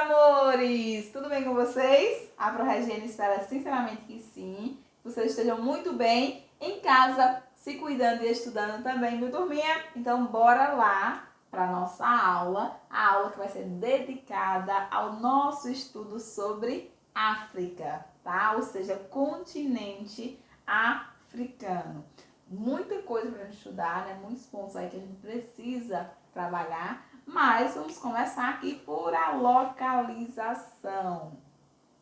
amores! Tudo bem com vocês? A ProRegiane espera sinceramente que sim. Que vocês estejam muito bem em casa, se cuidando e estudando também, viu, turminha? Então, bora lá para nossa aula. A aula que vai ser dedicada ao nosso estudo sobre África, tá? Ou seja, continente africano. Muita coisa para a gente estudar, né? Muitos pontos aí que a gente precisa trabalhar. Mas vamos começar aqui por a localização.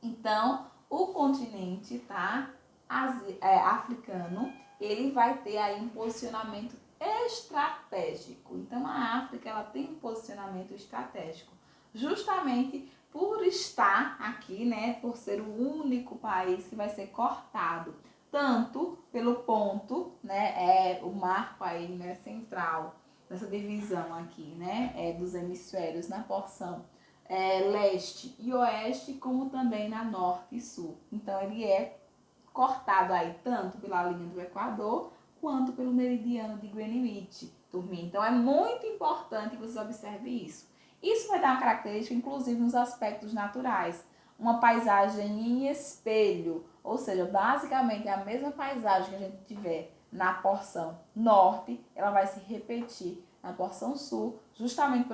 Então, o continente, tá, africano, ele vai ter aí um posicionamento estratégico. Então, a África, ela tem um posicionamento estratégico, justamente por estar aqui, né, por ser o único país que vai ser cortado, tanto pelo ponto, né, o marco aí, né, central, nessa divisão aqui, né, dos hemisférios na porção leste e oeste, como também na norte e sul. Então, ele é cortado aí tanto pela linha do Equador, quanto pelo meridiano de Greenwich, turminha. Então, é muito importante que vocês observem isso. Isso vai dar uma característica, inclusive, nos aspectos naturais. Uma paisagem em espelho, ou seja, basicamente a mesma paisagem que a gente tiver na porção norte, ela vai se repetir na porção sul, justamente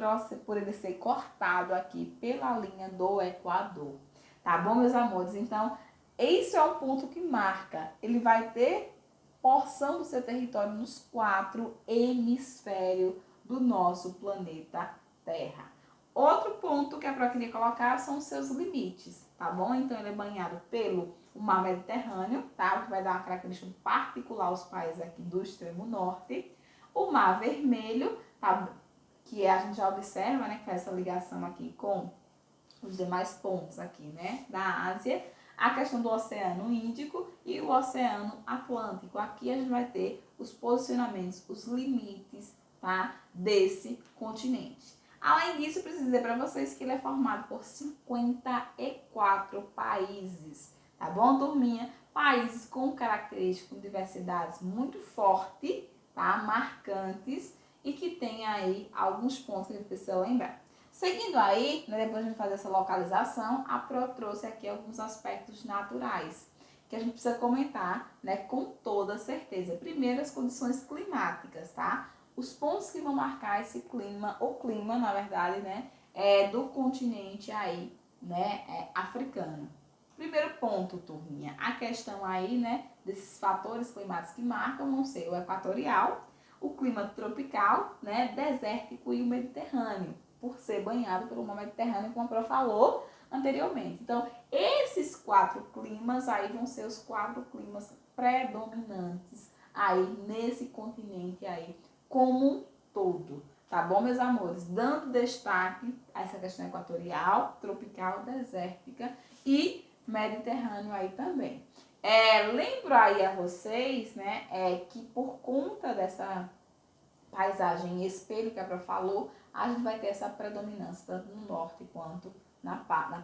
por ele ser cortado aqui pela linha do Equador. Tá bom, meus amores? Então, esse é um ponto que marca. Ele vai ter porção do seu território nos 4 hemisférios do nosso planeta Terra. Outro ponto que a Pro queria colocar são os seus limites, tá bom? Então, ele é banhado pelo mar Mediterrâneo, tá? O que vai dar uma característica particular aos países aqui do extremo norte. O Mar Vermelho, tá? Que a gente já observa, né? Que faz essa ligação aqui com os demais pontos aqui, né? Da Ásia. A questão do Oceano Índico e o Oceano Atlântico. Aqui a gente vai ter os posicionamentos, os limites, tá? Desse continente. Além disso, eu preciso dizer para vocês que ele é formado por 54 países, tá bom, turminha? Países com características, com diversidades muito fortes, tá? Marcantes e que tem aí alguns pontos que a gente precisa lembrar. Seguindo aí, né, depois de fazer essa localização, a Pro trouxe aqui alguns aspectos naturais que a gente precisa comentar, né, com toda certeza. Primeiro, as condições climáticas, tá? Os pontos que vão marcar esse clima, o clima, na verdade, né, do continente aí, né, africano. Primeiro ponto, turminha, a questão aí, né, desses fatores climáticos que marcam vão ser o equatorial, o clima tropical, né, desértico e o mediterrâneo, por ser banhado pelo mar Mediterrâneo, como a Pro falou anteriormente. Então, esses 4 climas aí vão ser os 4 climas predominantes aí nesse continente aí como um todo. Tá bom, meus amores? Dando destaque a essa questão equatorial, tropical, desértica e mediterrâneo aí também. Lembro aí a vocês, né, que por conta dessa paisagem em espelho que a Pro falou, a gente vai ter essa predominância tanto no norte quanto na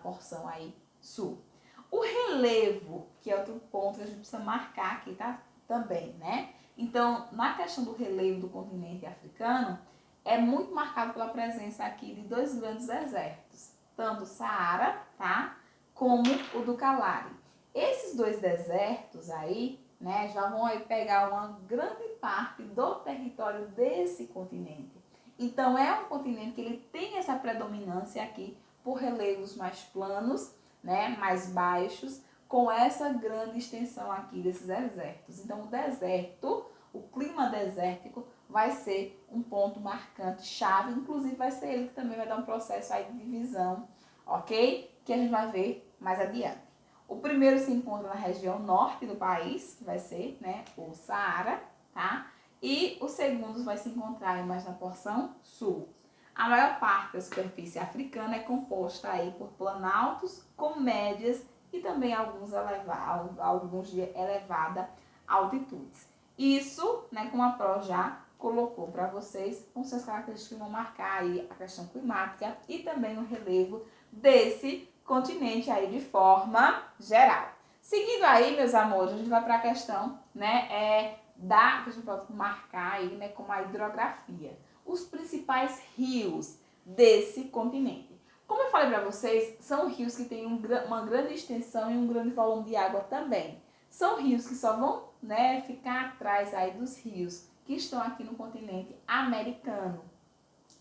porção aí sul. O relevo, que é outro ponto que a gente precisa marcar aqui, tá? Também, né? Então, na questão do relevo do continente africano, é muito marcado pela presença aqui de 2 grandes desertos, tanto o Saara, tá? Como o do Kalahari. Esses 2 desertos aí, né, já vão aí pegar uma grande parte do território desse continente. Então, é um continente que ele tem essa predominância aqui por relevos mais planos, né, mais baixos, com essa grande extensão aqui desses desertos. Então, o deserto, o clima desértico, vai ser um ponto marcante, chave, inclusive vai ser ele que também vai dar um processo aí de divisão, ok? Que a gente vai ver mais adiante. O primeiro se encontra na região norte do país, que vai ser, né, o Saara, tá? E o segundo vai se encontrar mais na porção sul. A maior parte da superfície africana é composta aí por planaltos com médias e também alguns de elevada altitudes. Isso, né, como a Pro já colocou para vocês, com suas características que vão marcar aí a questão climática e também o relevo desse continente aí de forma geral. Seguindo aí, meus amores, a gente vai para a questão, né, que a gente pode marcar aí, né, como a hidrografia. Os principais rios desse continente. Como eu falei falei para vocês, são rios que têm uma grande extensão e um grande volume de água também. São rios que só vão, né, ficar atrás aí dos rios que estão aqui no continente americano.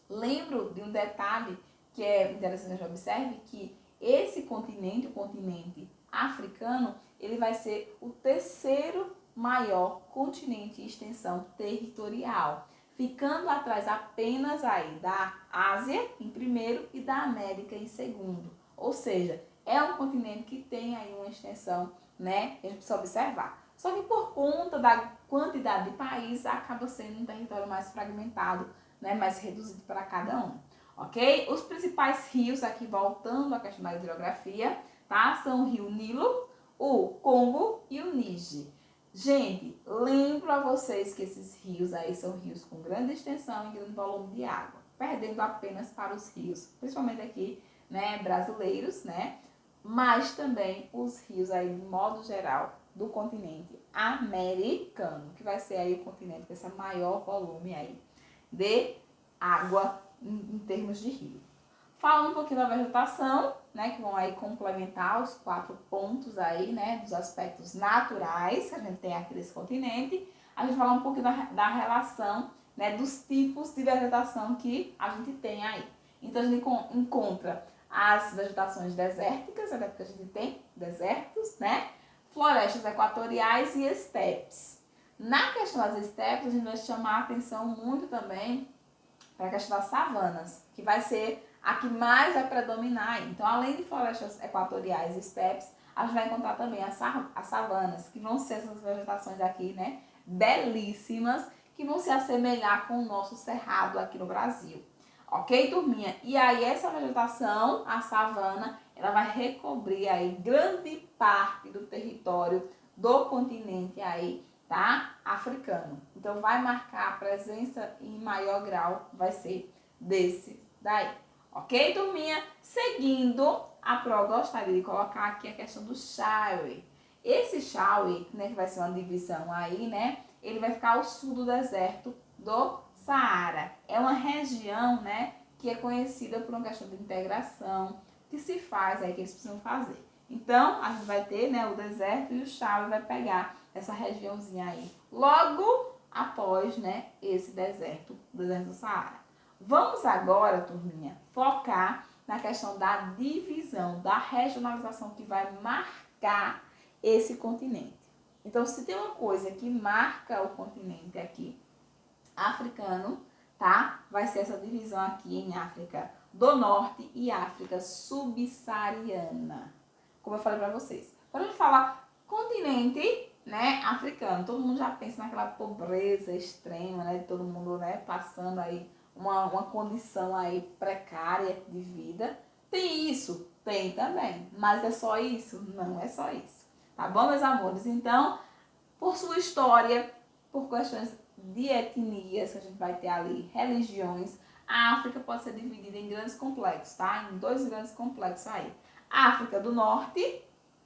Lembro de um detalhe que é interessante que a gente observe, que esse continente, o continente africano, ele vai ser o terceiro maior continente em extensão territorial, ficando atrás apenas aí da Ásia em primeiro e da América em segundo. Ou seja, é um continente que tem aí uma extensão, né, que a gente precisa observar. Só que por conta da quantidade de países, acaba sendo um território mais fragmentado, né, mais reduzido para cada um. Ok? Os principais rios, aqui voltando à questão da hidrografia, tá? São o rio Nilo, o Congo e o Níger. Gente, lembro a vocês que esses rios aí são rios com grande extensão e grande volume de água, perdendo apenas para os rios, principalmente aqui, né, brasileiros, né? Mas também os rios aí, de modo geral, do continente americano, que vai ser aí o continente com esse maior volume aí de água em termos de rio. Falando um pouquinho da vegetação, né, que vão aí complementar os 4 pontos aí, né, dos aspectos naturais que a gente tem aqui nesse continente, a gente vai falar um pouquinho da relação, né, dos tipos de vegetação que a gente tem aí. Então a gente encontra as vegetações desérticas, até porque a gente tem desertos, né, florestas equatoriais e estepes. Na questão das estepes, a gente vai chamar a atenção muito também para a questão das savanas, que vai ser a que mais vai predominar. Então, além de florestas equatoriais e estepes, a gente vai encontrar também as savanas, que vão ser essas vegetações aqui, né, belíssimas, que vão se assemelhar com o nosso cerrado aqui no Brasil. Ok, turminha? E aí, essa vegetação, a savana, ela vai recobrir aí grande parte do território do continente aí, tá? Africano. Então, vai marcar a presença em maior grau, vai ser desse daí. Ok, turminha? Seguindo, a Pro gostaria de colocar aqui a questão do Shawe. Esse Shawe, né, que vai ser uma divisão aí, né, ele vai ficar ao sul do deserto do Saara. É uma região, né, que é conhecida por uma questão de integração que se faz aí, que eles precisam fazer. Então, a gente vai ter, né, o deserto e o Shawe vai pegar essa regiãozinha aí, logo após, né, esse deserto do Saara. Vamos agora, turminha, focar na questão da divisão, da regionalização que vai marcar esse continente. Então, se tem uma coisa que marca o continente aqui africano, tá? Vai ser essa divisão aqui em África do Norte e África subsaariana. Como eu falei para vocês. Quando a gente fala continente, né, africano, todo mundo já pensa naquela pobreza extrema, né, de todo mundo, né, passando aí uma condição aí precária de vida. Tem isso? Tem também. Mas é só isso? Não é só isso. Tá bom, meus amores? Então, por sua história, por questões de etnias que a gente vai ter ali, religiões, a África pode ser dividida em grandes complexos, tá? Em 2 grandes complexos aí. África do Norte,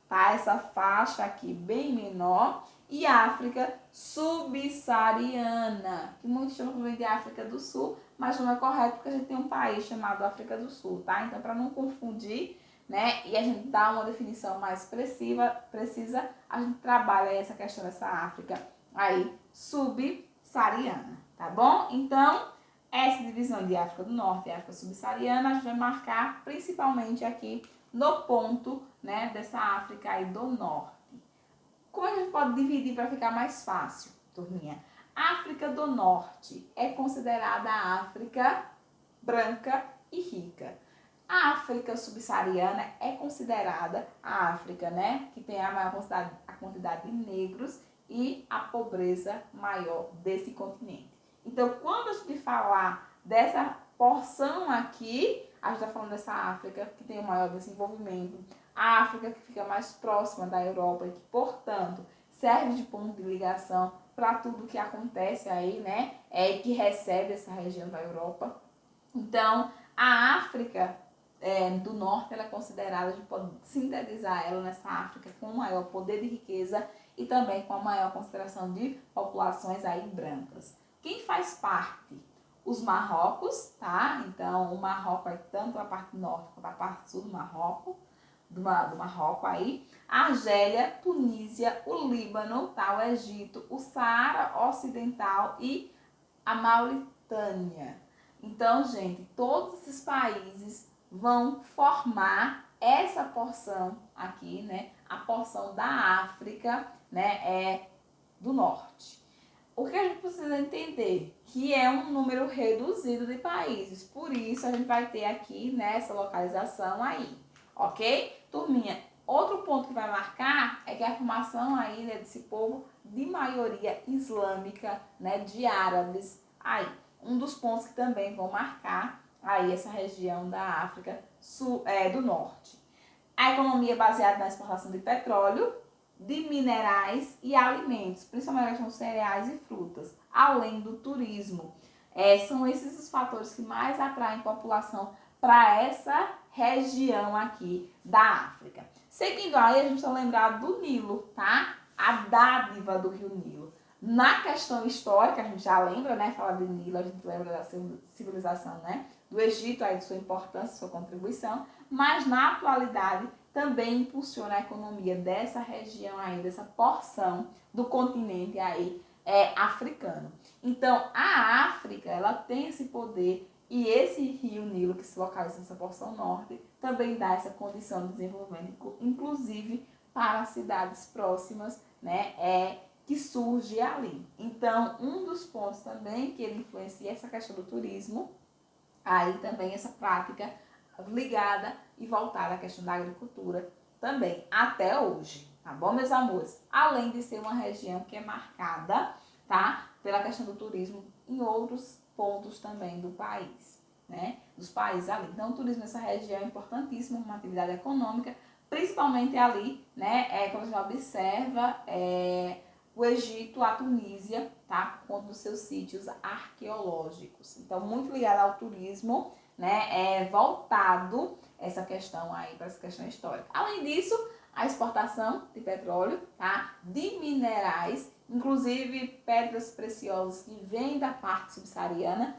tá? Essa faixa aqui bem menor. E África subsaariana, que muitos chamam também de África do Sul, mas não é correto porque a gente tem um país chamado África do Sul, tá? Então, para não confundir, né, e a gente dar uma definição mais precisa, a gente trabalha essa questão dessa África aí subsaariana, tá bom? Então, essa divisão de África do Norte e África subsaariana, a gente vai marcar principalmente aqui no ponto, né, dessa África aí do Norte. Como a gente pode dividir para ficar mais fácil, turminha? África do Norte é considerada a África branca e rica. A África subsaariana é considerada a África, né, que tem a maior quantidade de negros e a pobreza maior desse continente. Então, quando a gente falar dessa porção aqui, a gente está falando dessa África que tem o maior desenvolvimento, a África que fica mais próxima da Europa e que, portanto, serve de ponto de ligação para tudo que acontece aí, né, que recebe essa região da Europa. Então, a África do Norte, ela é considerada, a gente pode sintetizar ela nessa África com maior poder de riqueza e também com a maior concentração de populações aí brancas. Quem faz parte? os Marrocos, tá? Então, o Marrocos é tanto a parte norte quanto a parte sul do Marrocos, do Marrocos aí, a Argélia, Tunísia, o Líbano, tá? O Egito, o Saara Ocidental e a Mauritânia. Então, gente, todos esses países vão formar essa porção aqui, né? A porção da África, né? Do norte. O que a gente precisa entender? Que é um número reduzido de países. Por isso, a gente vai ter aqui nessa localização aí, ok? Turminha, outro ponto que vai marcar é que a formação aí, né, desse povo de maioria islâmica, né, de árabes aí. Um dos pontos que também vão marcar aí essa região da África do Norte. A economia é baseada na exportação de petróleo, de minerais e alimentos, principalmente a questão dos cereais e frutas, além do turismo. São esses os fatores que mais atraem população para essa região aqui da África. Seguindo aí, a gente precisa lembrar do Nilo, tá? A dádiva do rio Nilo. Na questão histórica, a gente já lembra, né? Fala de Nilo, a gente lembra da civilização, né? Do Egito, aí de sua importância, sua contribuição, mas na atualidade também impulsiona a economia dessa região aí, dessa porção do continente aí africano. Então, a África, ela tem esse poder e esse rio Nilo, que se localiza nessa porção norte, também dá essa condição de desenvolvimento, inclusive para cidades próximas, né, que surge ali. Então, um dos pontos também que ele influencia essa questão do turismo, aí também essa prática ligada e voltada à questão da agricultura também, até hoje, tá bom, meus amores? Além de ser uma região que é marcada, tá, pela questão do turismo em outros pontos também do país, né, dos países ali. Então, o turismo nessa região é importantíssimo, uma atividade econômica, principalmente ali, né, quando a gente observa o Egito, a Tunísia, tá, por conta dos seus sítios arqueológicos. Então, muito ligado ao turismo, né, voltado essa questão aí para essa questão histórica. Além disso, a exportação de petróleo, tá, de minerais, inclusive pedras preciosas que vêm da parte subsaariana,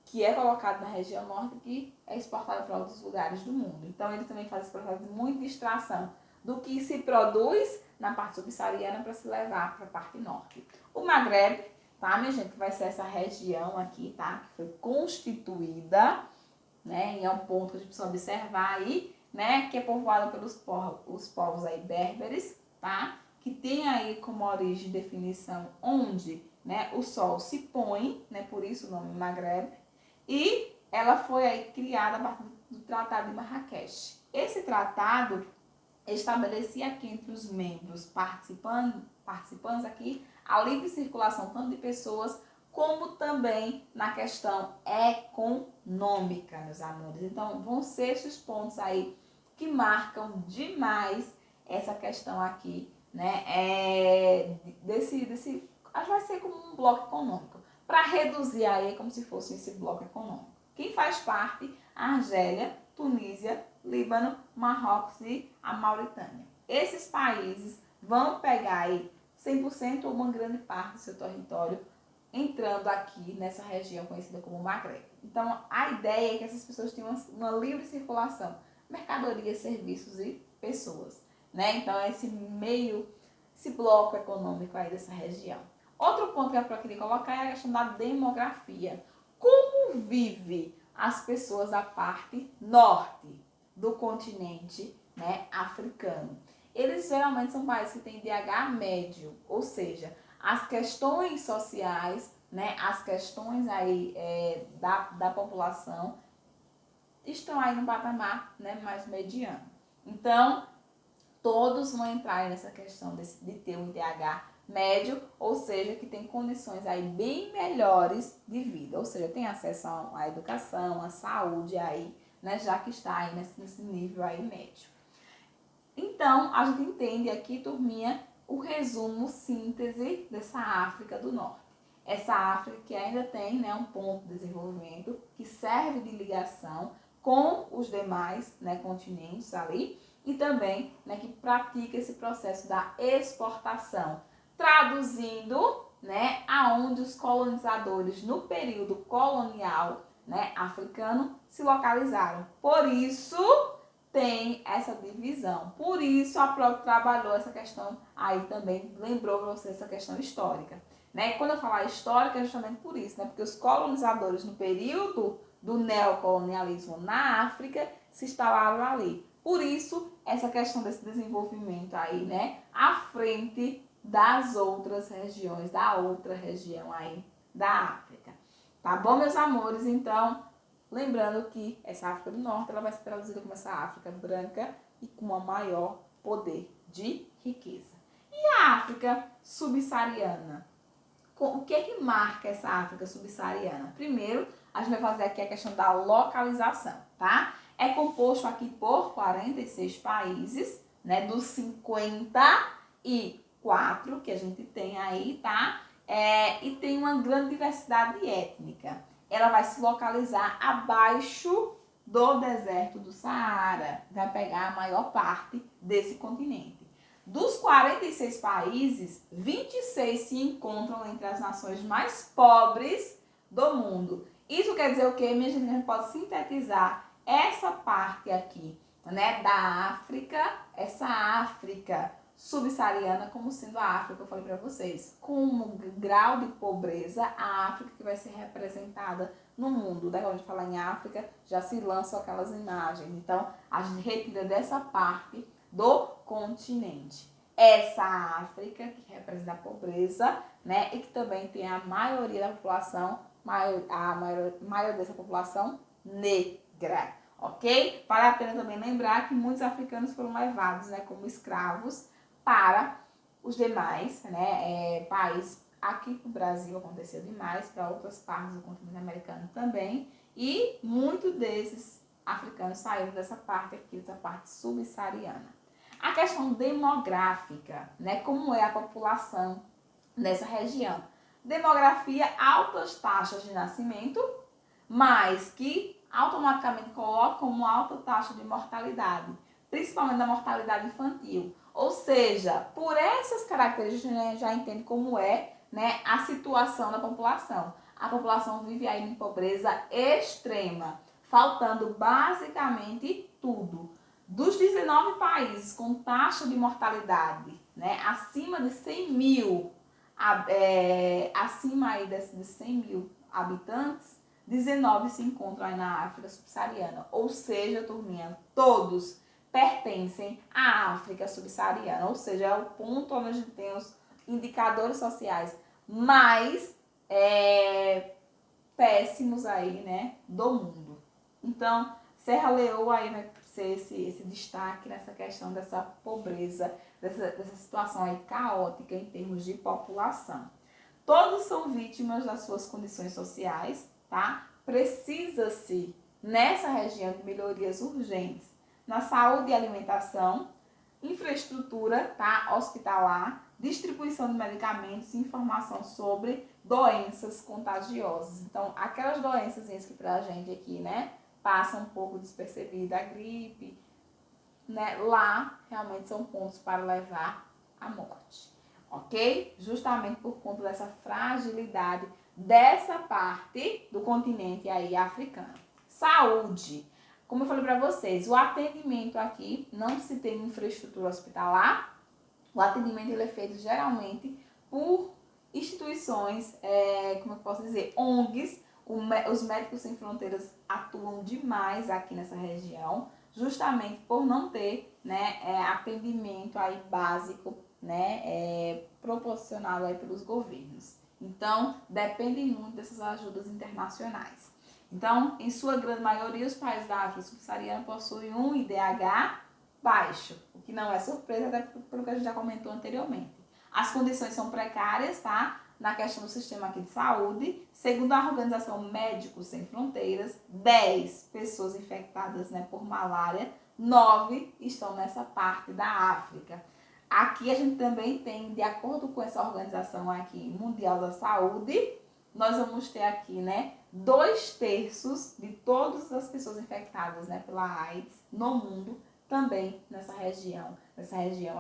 que é colocado na região norte, que é exportado para outros lugares do mundo. Então, ele também faz esse processo de muita extração do que se produz na parte subsaariana para se levar para a parte norte. O Maghreb, tá, minha gente, vai ser essa região aqui, tá, que foi constituída, né, e é um ponto que a gente precisa observar aí, né, que é povoada pelos povos aí berberes, tá, que tem aí como origem e definição onde, né, o sol se põe, né, por isso o nome Maghreb, e ela foi aí criada a partir do Tratado de Marrakech. Esse tratado estabelecia aqui entre os membros participantes aqui a livre circulação tanto de pessoas como também na questão econômica, meus amores. Então, vão ser esses pontos aí que marcam demais essa questão aqui, né? Acho que vai ser como um bloco econômico. Para reduzir aí, como se fosse esse bloco econômico. Quem faz parte? A Argélia, Tunísia, Líbano, Marrocos e a Mauritânia. Esses países vão pegar aí 100% ou uma grande parte do seu território entrando aqui nessa região conhecida como Maghreb. Então, a ideia é que essas pessoas tenham uma livre circulação, mercadorias, serviços e pessoas, né? Então, esse bloco econômico aí dessa região. Outro ponto que eu queria colocar é a questão da demografia. Como vive as pessoas da parte norte do continente, né, africano? Eles geralmente são países que têm IDH médio, ou seja, as questões sociais, né, as questões aí da população estão aí no patamar, né, mais mediano. Então, todos vão entrar nessa questão de ter um IDH médio, ou seja, que tem condições aí bem melhores de vida, ou seja, tem acesso à educação, à saúde aí, né, já que está aí nesse nível aí médio. Então, a gente entende aqui, turminha, o resumo, síntese dessa África do Norte. Essa África que ainda tem, né, um ponto de desenvolvimento que serve de ligação com os demais, né, continentes ali e também, né, que pratica esse processo da exportação, traduzindo, né, aonde os colonizadores no período colonial, né, africano se localizaram. Por isso tem essa divisão. Por isso a PROC trabalhou essa questão aí também, lembrou para você essa questão histórica. Né? Quando eu falar histórica é justamente por isso, né? Porque os colonizadores no período do neocolonialismo na África se instalaram ali. Por isso, essa questão desse desenvolvimento aí, né? À frente das outras regiões, da outra região aí da África. Tá bom, meus amores? Então, lembrando que essa África do Norte ela vai ser traduzida como essa África branca e com um maior poder de riqueza. E a África subsaariana? O que é que marca essa África subsaariana? Primeiro, a gente vai fazer aqui a questão da localização, tá? É composto aqui por 46 países, né? Dos 54 que a gente tem aí, tá? E tem uma grande diversidade étnica. Ela vai se localizar abaixo do deserto do Saara. Vai pegar a maior parte desse continente. Dos 46 países, 26 se encontram entre as nações mais pobres do mundo. Isso quer dizer o quê? Minha gente, a gente pode sintetizar essa parte aqui, né, da África, essa África subsaariana como sendo a África que eu falei para vocês, com um grau de pobreza, a África que vai ser representada no mundo. Daí quando a gente fala em África, já se lançam aquelas imagens. Então, a gente retira dessa parte do continente. Essa África que representa a pobreza, né, e que também tem a maioria da população, a maior dessa população negra, ok? Vale a pena também lembrar que muitos africanos foram levados, né, como escravos para os demais, né, países. Aqui no Brasil aconteceu demais, para outras partes do continente americano também, e muitos desses africanos saíram dessa parte aqui, dessa parte subsaariana. A questão demográfica, né, como é a população nessa região. Demografia, altas taxas de nascimento, mas que automaticamente colocam uma alta taxa de mortalidade, principalmente da mortalidade infantil. Ou seja, por essas características, a gente já entende como é, né, a situação da população. A população vive aí em pobreza extrema, faltando basicamente tudo. Dos 19 países com taxa de mortalidade, né, acima de 100 mil, acima aí de 100 mil habitantes, 19 se encontram aí na África subsaariana. Ou seja, turminha, todos pertencem à África subsaariana. Ou seja, é o ponto onde a gente tem os indicadores sociais mais péssimos aí, né, do mundo. Então, Serra Leoa aí vai ser esse destaque nessa questão dessa pobreza, dessa situação aí caótica em termos de população. Todos são vítimas das suas condições sociais, tá? Precisa-se, nessa região, de melhorias urgentes na saúde e alimentação, infraestrutura, tá, hospitalar, distribuição de medicamentos e informação sobre doenças contagiosas. Então, aquelas doenças que pra gente aqui, né, passa um pouco despercebida, a gripe, né, lá realmente são pontos para levar à morte, ok? Justamente por conta dessa fragilidade dessa parte do continente aí africano. Saúde. Como eu falei para vocês, o atendimento aqui não se tem infraestrutura hospitalar. O atendimento ele é feito geralmente por instituições, como eu posso dizer, ONGs. Os Médicos Sem Fronteiras atuam demais aqui nessa região, justamente por não ter, né, atendimento aí básico, né, proporcionado aí pelos governos. Então, depende muito dessas ajudas internacionais. Então, em sua grande maioria, os países da África subsaariana possuem um IDH baixo, o que não é surpresa, até pelo que a gente já comentou anteriormente. As condições são precárias, tá? Na questão do sistema aqui de saúde. Segundo a Organização Médicos Sem Fronteiras, 10 pessoas infectadas, né, por malária, 9 estão nessa parte da África. Aqui a gente também tem, de acordo com essa organização aqui mundial da saúde, nós vamos ter aqui, né, 2/3 de todas as pessoas infectadas, né, pela AIDS no mundo, também nessa região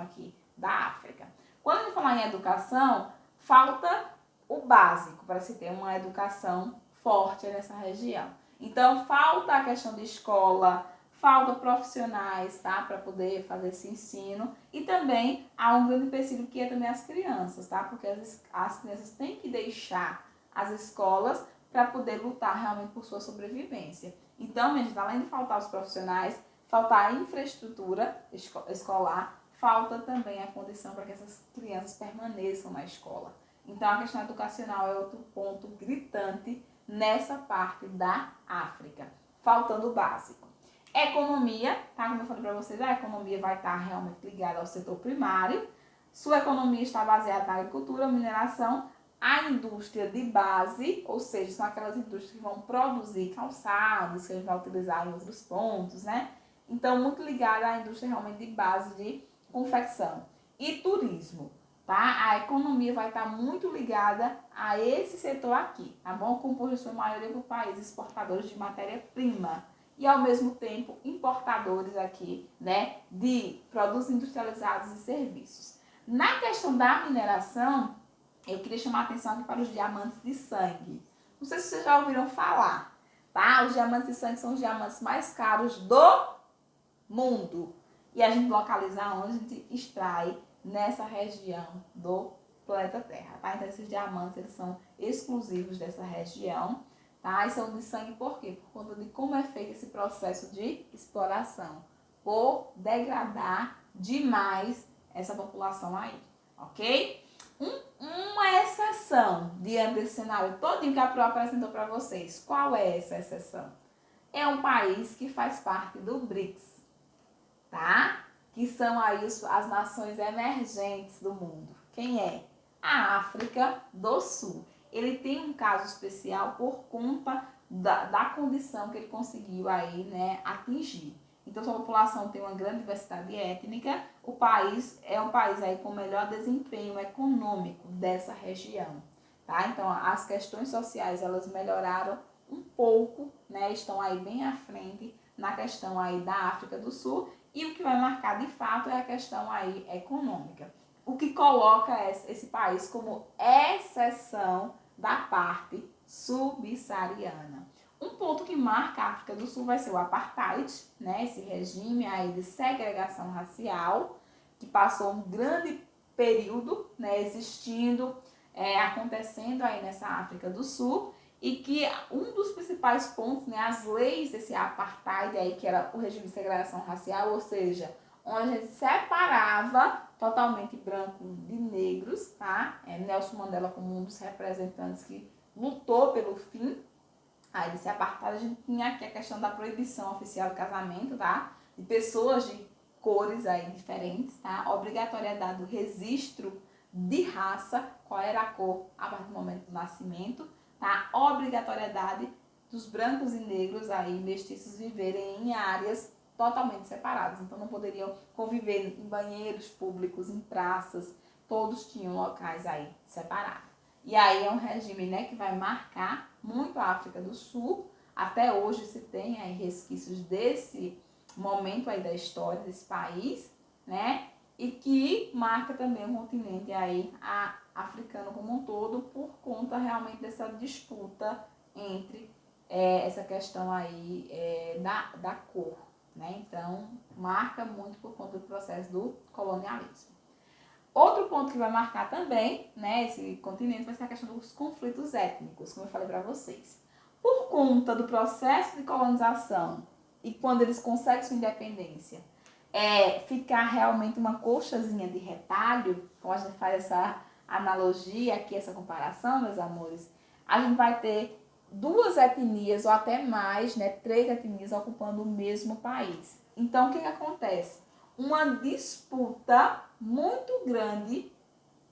aqui da África. Quando a gente falar em educação, falta o básico para se ter uma educação forte nessa região. Então, falta a questão de escola, falta profissionais, tá? Para poder fazer esse ensino. E também há um grande empecilho que é também as crianças, tá? Porque as crianças têm que deixar as escolas para poder lutar realmente por sua sobrevivência. Então, gente, além de faltar os profissionais, faltar a infraestrutura escolar, falta também a condição para que essas crianças permaneçam na escola. Então, a questão educacional é outro ponto gritante nessa parte da África, faltando o básico. Economia, tá? Como eu falei para vocês, a economia vai estar realmente ligada ao setor primário. Sua economia está baseada na agricultura, mineração, a indústria de base, ou seja, são aquelas indústrias que vão produzir calçados, que a gente vai utilizar em outros pontos, né? Então, muito ligada à indústria realmente de base de confecção. E turismo, tá? A economia vai estar muito ligada a esse setor aqui, tá bom? Composto em sua maioria por países exportadores de matéria-prima e, ao mesmo tempo, importadores aqui, né, de produtos industrializados e serviços. Na questão da mineração, eu queria chamar a atenção aqui para os diamantes de sangue. Não sei se vocês já ouviram falar, tá? Os diamantes de sangue são os diamantes mais caros do mundo. E a gente localiza onde a gente extrai nessa região do planeta Terra, tá? Então esses diamantes, eles são exclusivos dessa região, tá? E são de sangue por quê? Por conta de como é feito esse processo de exploração, por degradar demais essa população aí, ok? Uma exceção diante desse cenário todinho que a Pro apresentou para vocês. Qual é essa exceção? É um país que faz parte do BRICS, tá? Que são aí as nações emergentes do mundo. Quem é? A África do Sul. Ele tem um caso especial por conta da condição que ele conseguiu aí, né, atingir. Então, sua população tem uma grande diversidade étnica. O país é um país aí com melhor desempenho econômico dessa região, tá? Então, as questões sociais, elas melhoraram um pouco, né? Estão aí bem à frente na questão aí da África do Sul. E o que vai marcar de fato é a questão aí econômica. O que coloca esse país como exceção da parte subsaariana. Um ponto que marca a África do Sul vai ser o apartheid, né? Esse regime aí de segregação racial, que passou um grande período, né, existindo, acontecendo aí nessa África do Sul, e que um dos principais pontos, né, as leis desse apartheid aí, que era o regime de segregação racial, ou seja, onde a gente separava totalmente brancos de negros, tá? Nelson Mandela como um dos representantes que lutou pelo fim aí desse apartheid. A gente tinha aqui a questão da proibição oficial do casamento, tá? De pessoas de cores aí diferentes, tá? Obrigatoriedade do registro de raça, qual era a cor a partir do momento do nascimento, tá? Obrigatoriedade dos brancos e negros aí, mestiços, viverem em áreas totalmente separadas. Então não poderiam conviver em banheiros públicos, em praças, todos tinham locais aí separados. E aí é um regime, né, que vai marcar muito a África do Sul. Até hoje se tem aí resquícios desse momento aí da história desse país, né? E que marca também o continente aí africano como um todo, por conta realmente dessa disputa entre essa questão aí da cor, né? Então, marca muito por conta do processo do colonialismo. Outro ponto que vai marcar também, né, esse continente, vai ser a questão dos conflitos étnicos, como eu falei para vocês. Por conta do processo de colonização e quando eles conseguem sua independência, ficar realmente uma colchazinha de retalho, como a gente faz essa analogia aqui, essa comparação, meus amores, a gente vai ter duas etnias ou até mais, né, 3 etnias ocupando o mesmo país. Então, o que acontece? Uma disputa muito grande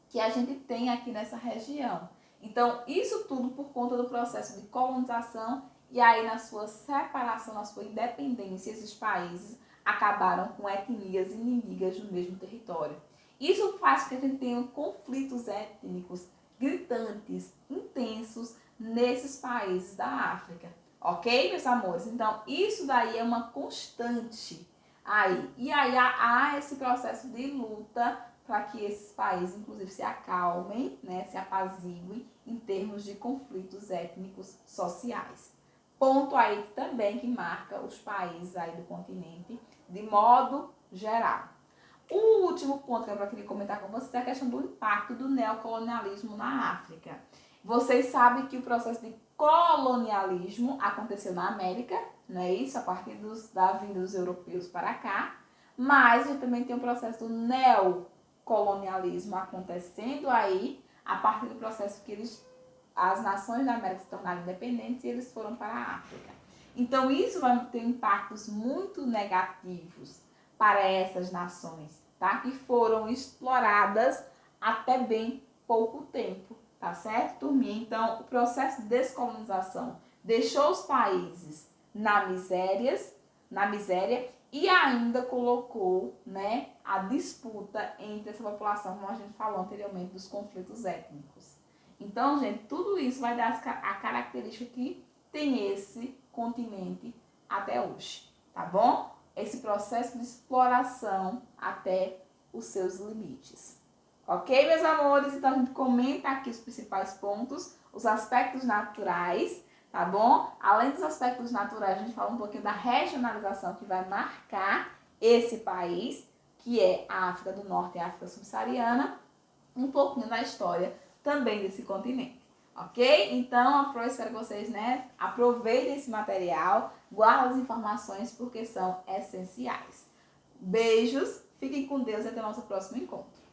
que a gente tem aqui nessa região. Então, isso tudo por conta do processo de colonização e aí na sua separação, na sua independência, esses países acabaram com etnias inimigas no mesmo território. Isso faz com que a gente tenha conflitos étnicos gritantes, intensos nesses países da África. Ok, meus amores? Então, isso daí é uma constante aí. E aí há esse processo de luta para que esses países, inclusive, se acalmem, né, se apaziguem em termos de conflitos étnicos sociais. Ponto aí também que marca os países aí do continente de modo geral. O último ponto que eu queria comentar com vocês é a questão do impacto do neocolonialismo na África. Vocês sabem que o processo de colonialismo aconteceu na América, não é isso? A partir da vinda dos europeus para cá. Mas a gente também tem o processo do neocolonialismo acontecendo aí, a partir do processo que as nações da América se tornaram independentes e eles foram para a África. Então isso vai ter impactos muito negativos para essas nações, tá? Que foram exploradas até bem pouco tempo, tá certo, turminha? Então, o processo de descolonização deixou os países na miséria e ainda colocou, né, a disputa entre essa população, como a gente falou anteriormente, dos conflitos étnicos. Então, gente, tudo isso vai dar a característica que tem esse continente até hoje, tá bom? Esse processo de exploração até os seus limites. Ok, meus amores? Então, a gente comenta aqui os principais pontos, os aspectos naturais, tá bom? Além dos aspectos naturais, a gente fala um pouquinho da regionalização que vai marcar esse país, que é a África do Norte e a África subsaariana, um pouquinho da história também desse continente. Ok? Então, eu espero que vocês, né, aproveitem esse material, guardem as informações porque são essenciais. Beijos, fiquem com Deus e até o nosso próximo encontro.